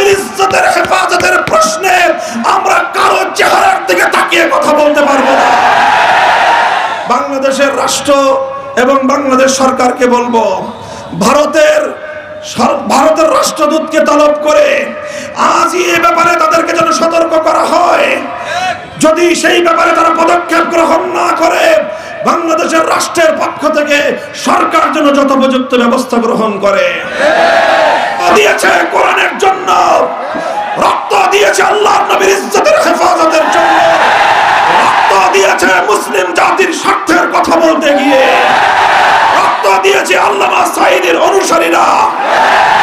নবীর ইজ্জতের হেফাজতের প্রশ্নে আমরা কারো চেহারার দিকে তাকিয়ে কথা বলতে পারবো না। বাংলাদেশের রাষ্ট্র এবং বাংলাদেশ সরকারকে বলবো, ভারতের রাষ্ট্রদূতকে তলব করে আজই এ ব্যাপারে তাদেরকে যেন সতর্ক করা হয়। যদি সেই ব্যাপারে তারা পদক্ষেপ গ্রহণ না করে, বাংলাদেশের রাষ্ট্রের পক্ষ থেকে সরকার যেন যথোপযুক্ত ব্যবস্থা গ্রহণ করে। দিয়েছে কোরআনের জন্য, রক্ত দিয়েছে আল্লাহর নবীর ইজ্জতের হেফাজতের জন্য, রক্ত দিয়েছে মুসলিম জাতির স্বার্থের কথা বলতে গিয়ে, রক্ত দিয়েছে আল্লামা সাঈদীর অনুসারীরা,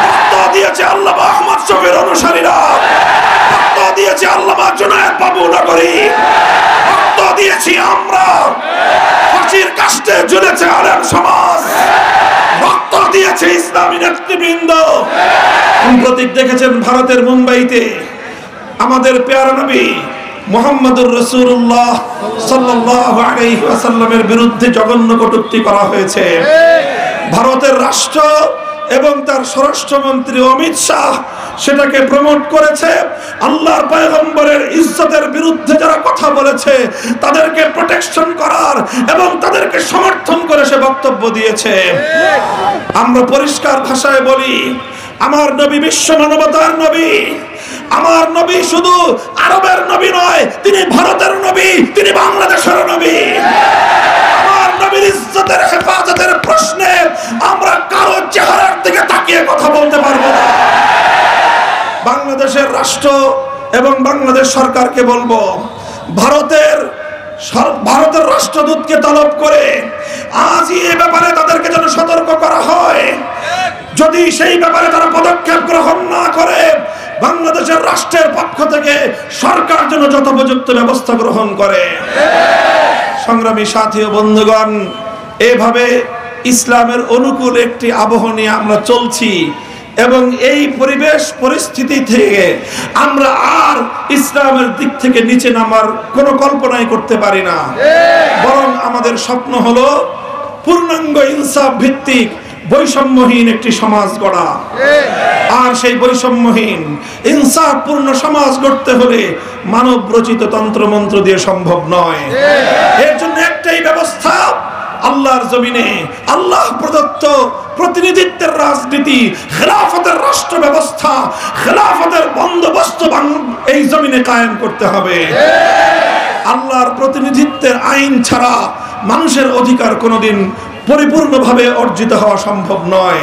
রক্ত দিয়েছে আল্লামা আহমদ শফীর অনুসারীরা, রক্ত দিয়েছে আল্লামা জুনায়েদ বাবু নগরী, রক্ত দিয়েছি আমরা, ফাঁসির কাস্টে ঝুলেছে আলেম সমাজ, রক্ত দিয়েছে ইসলামী নেতৃবৃন্দ। প্রতীক দেখেছেন ভারতের মুম্বাইতে আমাদের পেয়ারা নবী মুহাম্মদুর রাসূলুল্লাহ সাল্লাল্লাহু আলাইহি ওয়াসাল্লামের বিরুদ্ধে জঘন্য কটূক্তি করা হয়েছে। ভারতের রাষ্ট্র এবং তার স্বরাষ্ট্রমন্ত্রী অমিত শাহ সেটাকে প্রমোট করেছে। আল্লাহর পয়গম্বরের ইজ্জতের বিরুদ্ধে যারা কথা বলেছে তাদেরকে প্রোটেকশন করার এবং তাদেরকে সমর্থন করে সে বক্তব্য দিয়েছে। আমরা পরিষ্কার ভাষায় বলি, আমার নবী বিশ্ব মানবতার নবী। আমার নবী শুধু আরবের নবী নয়, তিনি ভারতের নবী, তিনি বাংলাদেশের নবী। আমার নবীর ইজ্জতের হেফাজতের প্রশ্নে আমরা কারো চেহারার দিকে তাকিয়ে কথা বলতে পারবো না। বাংলাদেশের রাষ্ট্র এবং বাংলাদেশ সরকারকে বলবো, ভারতের রাষ্ট্রদূতকে তলব করে আজই এ ব্যাপারে তাদেরকে যেন সতর্ক করা হয়। যদি সেই ব্যাপারে তারা পদক্ষেপ গ্রহণ না করে, বাংলাদেশের রাষ্ট্রের পক্ষ থেকে সরকার যেন যথোপযুক্ত ব্যবস্থা গ্রহণ করে। সংগ্রামী সাথী ও বন্ধুগণ, এভাবে ইসলামের অনুকূল একটি আবহ নিয়ে আমরা চলছি এবং এই পরিবেশ পরিস্থিতি থেকে আমরা আর ইসলামের দিক থেকে নিচে নামার কোনো কল্পনাই করতে পারি না। বরং আমাদের স্বপ্ন হলো পূর্ণাঙ্গ ইনসাফ ভিত্তিক বৈষম্যহীন একটি সমাজ গড়া। আর সেই বৈষম্যহীন ইনসাফপূর্ণ সমাজ গড়তে হলে মানব রচিত তন্ত্রমন্ত্র দিয়ে সম্ভব নয়। এর জন্য একটাই ব্যবস্থা, আল্লাহর জমিনে আল্লাহ প্রদত্ত প্রতিনিধিত্বের রাজনীতি, খেলাফতের রাষ্ট্র ব্যবস্থা, খেলাফতের বন্দোবস্ত এই জমিনে কায়েম করতে হবে। আল্লাহর প্রতিনিধিত্বের আইন ছাড়া মানুষের অধিকার কোনোদিন পরিপূর্ণভাবে অর্জিত হওয়া সম্ভব নয়।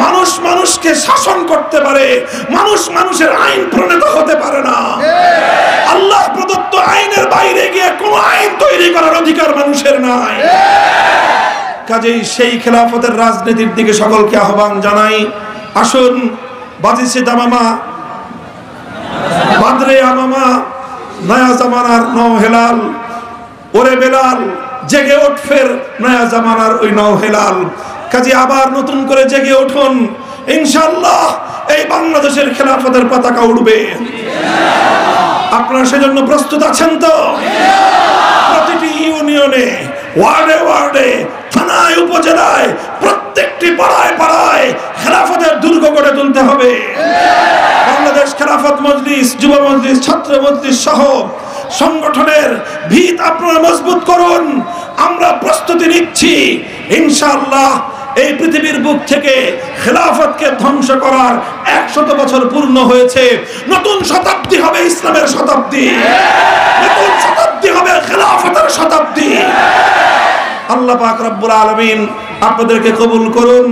মানুষ মানুষকে শাসন করতে পারে, মানুষ মানুষের আইন প্রণীত হতে পারে না। আল্লাহ প্রদত্ত আইনের বাইরে গিয়ে কোনো আইন তৈরি করার অধিকার মানুষের নাই। কাজেই সেই খেলাফতের রাজনীতির দিকে সকলকে আহ্বান জানাই। আসুন, বাজিছে দামামা, বাদরে আমামা, নয়া জামানার নও হেলাল, ওরে বেলাল জেগে ওঠ ফের নয়া জামানার ওই নও হেলাল। কাজে আবার নতুন করে জেগে উঠুন, ইনশাআল্লাহ এই বাংলাদেশের খেলাফতের পতাকা উড়বে। আপনারা সেজন্য প্রস্তুত আছেন তো? প্রতিটি ইউনিয়নে, ওয়ার্ডে ওয়ার্ডে, থানায়, উপজেলায়, প্রত্যেকটি পাড়ায় পাড়ায় খেলাফতের দুর্গ গড়ে তুলতে হবে। বাংলাদেশ খেলাফত মজলিস, যুব মজলিস, ছাত্র মজলিস সহ সংগঠনের ভিত আপনারা মজবুত করুন। আমরা প্রস্তুতি নিচ্ছি, ইনশাআল্লাহ এই পৃথিবীর বুক থেকে খেলাফতকে ধ্বংস করার 100 বছর পূর্ণ হয়েছে। নতুন শতাব্দী হবে ইসলামের শতাব্দী, নতুন শতাব্দী হবে খেলাফতের শতাব্দী। আল্লাহ পাক রব্বুল আলামিন আপনাদেরকে কবুল করুন।